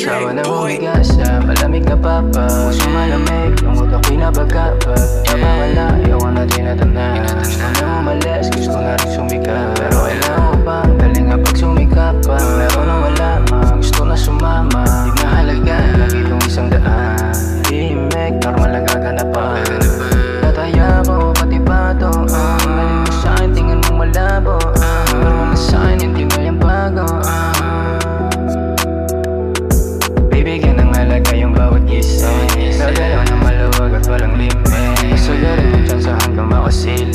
Sawa na humiga sa malamig na papa. Puso malamig, ang utak ko'y nabagabag. Napawala, ayaw na tinatanan. Gusto na umalis, gusto na rin sumika. Pero kailangan ko pa, galing nga pag sumika pa. Meron na wala, gusto na sumama. Di mahalaga, lagi itong 100. Remake, normal na gaganapan. Tataya ko, pati pato. Galing mo sa'kin, tingin mo malabo. Normal na sa'kin, hindi na yan bago. Bibigyan ng halaga yung bawat gising. Nagalaw na maluwag at walang limit. Masagarin mo dyan sa hanggang makasilin.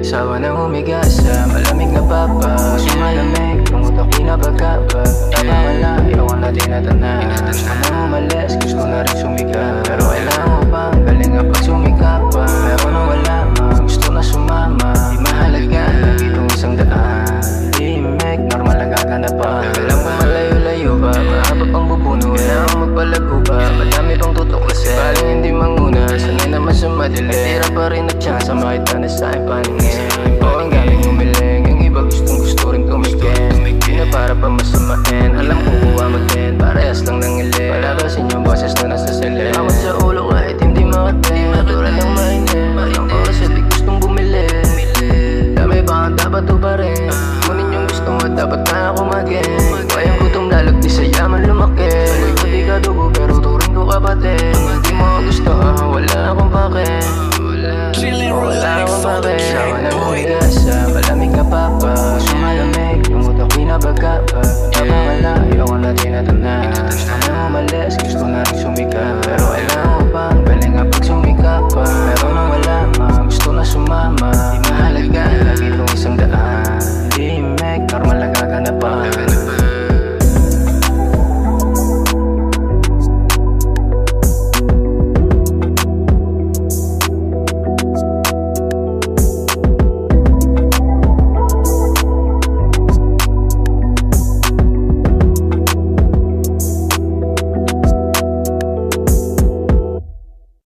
Sawa na humiga sa malamig na papa. Puso malamig, yung utak pinabagabag. Napawala, ayaw na tinatanan. Gusto na umalis, gusto na rin sumika. Pero kailangan ko pa, galing nga pag sumika pa. Meron na wala, gusto na sumama. Di mahalaga, lagi itong 100. Remake, normal na gaganapan. Alam ko malayo-layo ba, mahaba pang bubuno. Kailangan magpalago ba, madami pang tutuklasin. Baling hindi manguna, sanay naman sa madali. Tira pa rin at chance, makita na sa'kin paningin. O ang galing umiling, yung iba gustong gusto rin tumikin. Di na para pa masamain, alam ko kuha mo din. Parehas lang ng iling, palabasin yung boses na nasa silid. Awat sa ulo kahit hindi makatin, natural lang mainit. Ang oras at di gustong bumili. Dami ba ang dapat tuparin? Kunin yung gusto mo, dapat na ako maging. Kayang gutom lalog di sa yaman lumaki. Ako'y pati ka dugo pero turing ko kapatid. Hindi mo gusto, wala akong pake. Wala akong pake. Sawa na humiga sa malamig na